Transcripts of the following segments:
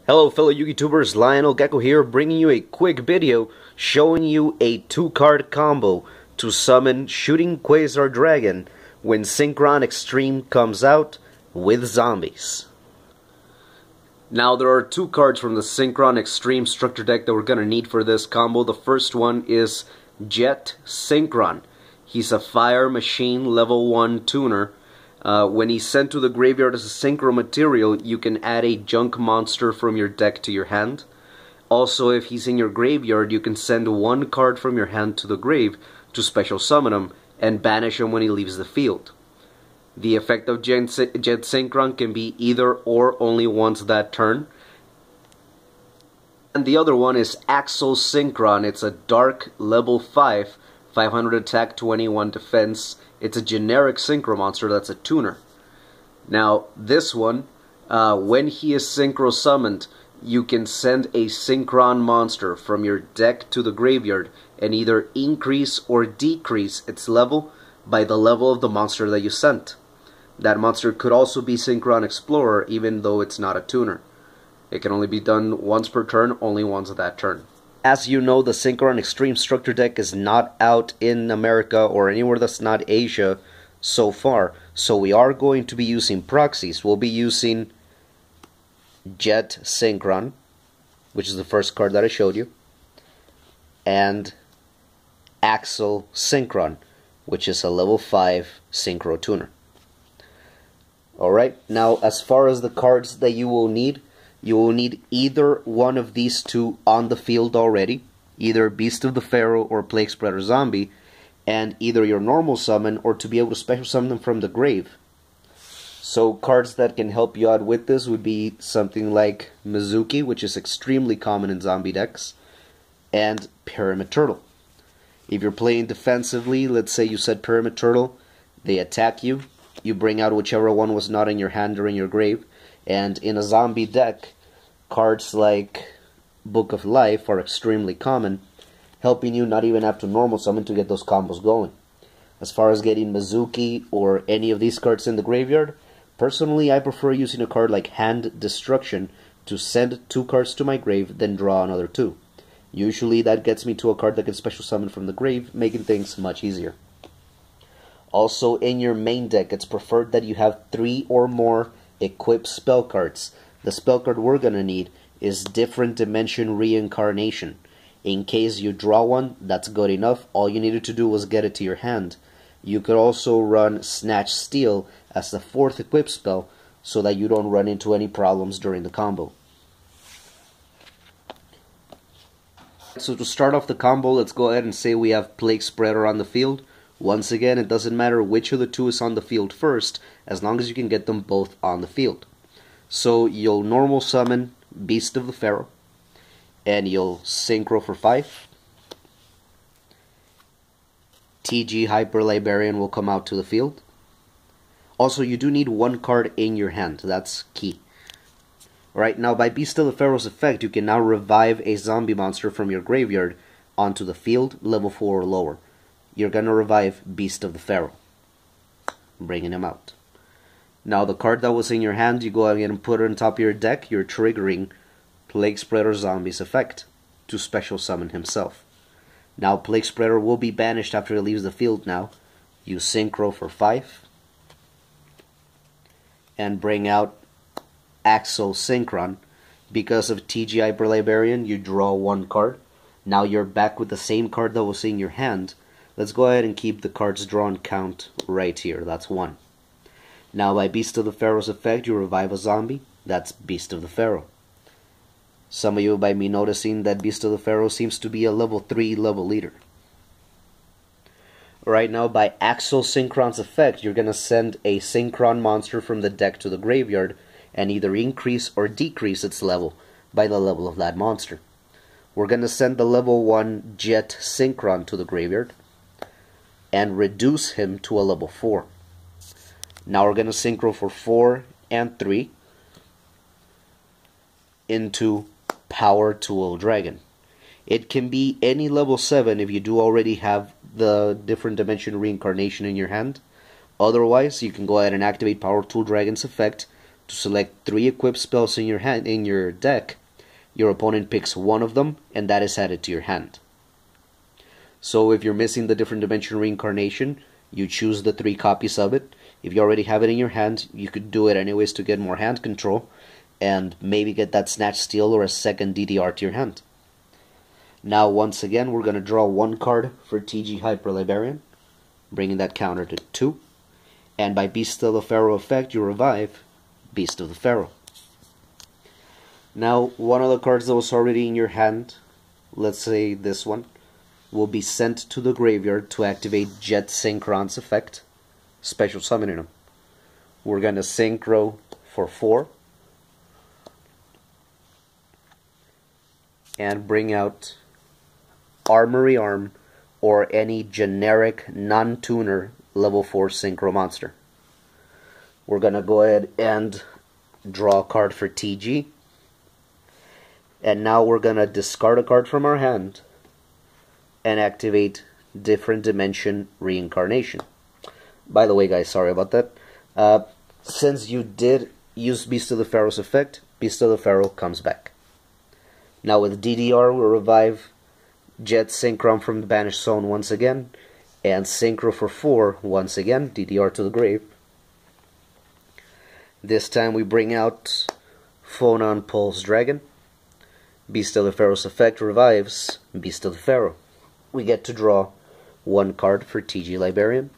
Hello fellow YouTubers, Lionel Gecko here, bringing you a quick video showing you a 2-card combo to summon Shooting Quasar Dragon when Synchron Extreme comes out with zombies. Now there are 2 cards from the Synchron Extreme structure deck that we're going to need for this combo. The first one is Jet Synchron. He's a Fire Machine level 1 tuner. When he's sent to the graveyard as a synchro material, you can add a junk monster from your deck to your hand. Also, if he's in your graveyard, you can send 1 card from your hand to the grave to special summon him and banish him when he leaves the field. The effect of Jet Synchron can be either or only once that turn. And the other one is Axel Synchron. It's a dark level 5, 500 attack, 21 defense. It's a generic synchro monster that's a tuner. Now, this one, when he is synchro summoned, you can send a synchron monster from your deck to the graveyard and either increase or decrease its level by the level of the monster that you sent. That monster could also be Synchron Explorer, even though it's not a tuner. It can only be done once per turn, only once of that turn. As you know, the Synchron Extreme structure deck is not out in America or anywhere that's not Asia so far. So we are going to be using proxies. We'll be using Jet Synchron, which is the first card that I showed you, and Axel Synchron, which is a level 5 synchro tuner. Alright, now as far as the cards that you will need either one of these 2 on the field already, either Beast of the Pharaoh or Plague Spreader Zombie, and either your normal summon or to be able to special summon them from the grave. So cards that can help you out with this would be something like Mizuki, which is extremely common in zombie decks, and Pyramid Turtle. If you're playing defensively, let's say you set Pyramid Turtle, they attack you, you bring out whichever one was not in your hand or in your grave, and in a zombie deck, cards like Book of Life are extremely common, helping you not even have to normal summon to get those combos going. As far as getting Mizuki or any of these cards in the graveyard, personally I prefer using a card like Hand Destruction to send 2 cards to my grave, then draw another 2. Usually that gets me to a card that can special summon from the grave, making things much easier. Also, in your main deck, it's preferred that you have 3 or more equipped spell cards. The spell card we're going to need is Different Dimension Reincarnation. In case you draw one, that's good enough. All you needed to do was get it to your hand. You could also run Snatch Steal as the 4th equipped spell so that you don't run into any problems during the combo. So to start off the combo, let's go ahead and say we have Plague Spreader on the field. Once again, it doesn't matter which of the 2 is on the field first, as long as you can get them both on the field. So you'll normal summon Beast of the Pharaoh, and you'll synchro for 5. TG Hyper Librarian will come out to the field. Also, you do need 1 card in your hand, that's key. Alright, now by Beast of the Pharaoh's effect, you can now revive a zombie monster from your graveyard onto the field, level 4 or lower. You're going to revive Beast of the Pharaoh, bringing him out. Now the card that was in your hand, you go ahead and put it on top of your deck. You're triggering Plague Spreader Zombie's effect to special summon himself. Now Plague Spreader will be banished after he leaves the field now. You synchro for 5 and bring out Axel Synchron. Because of TG Hyper Librarian, you draw 1 card. Now you're back with the same card that was in your hand. Let's go ahead and keep the cards drawn count right here. That's 1. Now by Beast of the Pharaoh's effect, you revive a zombie. That's Beast of the Pharaoh. Some of you might be noticing that Beast of the Pharaoh seems to be a level 3 level leader. Right now by Axel Synchron's effect, you're going to send a Synchron monster from the deck to the graveyard and either increase or decrease its level by the level of that monster. We're going to send the level 1 Jet Synchron to the graveyard and reduce him to a level 4. Now we're going to synchro for 4 and 3 into Power Tool Dragon. It can be any level 7 if you do already have the Different Dimension Reincarnation in your hand. Otherwise, you can go ahead and activate Power Tool Dragon's effect to select 3 equipped spells in your deck. Your opponent picks one of them, and that is added to your hand. So if you're missing the different dimension reincarnation, you choose the 3 copies of it. If you already have it in your hand, you could do it anyways to get more hand control, and maybe get that Snatch Steal or a second DDR to your hand. Now once again, we're going to draw 1 card for TG Hyper Librarian, bringing that counter to 2. And by Beast of the Pharaoh effect, you revive Beast of the Pharaoh. Now, one of the cards that was already in your hand, let's say this one, will be sent to the graveyard to activate Jet Synchron's effect, special summoning him. We're going to Synchro for 4. And bring out Armory Arm or any generic non-tuner level 4 Synchro monster. We're going to go ahead and draw a card for TG. And now we're going to discard a card from our hand and activate Different Dimension Reincarnation. By the way, guys, sorry about that. Since you did use Beast of the Pharaoh's effect, Beast of the Pharaoh comes back. Now with DDR, we'll revive Jet Synchron from the Banished Zone once again, and Synchro for 4 once again, DDR to the grave. This time we bring out Phonon Pulse Dragon. Beast of the Pharaoh's effect revives Beast of the Pharaoh. We get to draw 1 card for TG Librarian.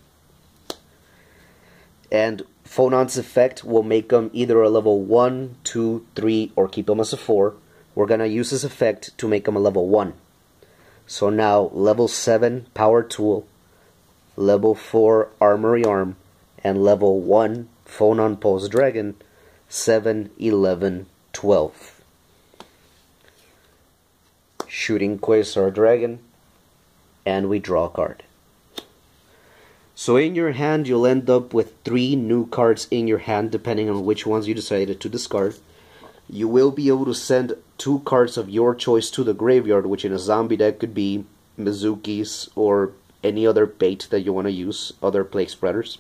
And Phonon's effect will make them either a level 1, 2, 3, or keep them as a 4. We're going to use this effect to make them a level 1. So now, level 7 Power Tool, level 4 Armory Arm, and level 1 Phonon Pulse Dragon, 7, 11, 12. Shooting Quasar Dragon, and we draw a card. So in your hand, you'll end up with 3 new cards in your hand, depending on which ones you decided to discard. You will be able to send 2 cards of your choice to the graveyard, which in a zombie deck could be Mizuki's or any other bait that you want to use, other Plague Spreaders.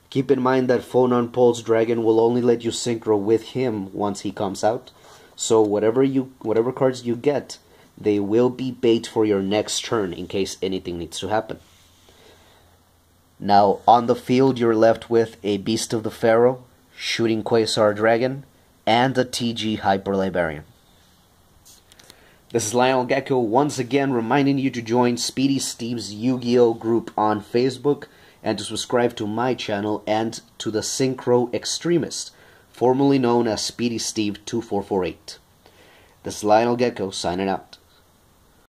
Keep in mind that Phonon Pulse Dragon will only let you synchro with him once he comes out. So whatever cards you get, they will be bait for your next turn in case anything needs to happen. Now on the field, you're left with a Beast of the Pharaoh, Shooting Quasar Dragon, and a TG Hyper Librarian. This is Lionel Gecko once again reminding you to join Speedy Steve's Yu-Gi-Oh! Group on Facebook and to subscribe to my channel and to the Synchro Extremist, formerly known as Speedy Steve 2448. This is Lionel Gecko signing out.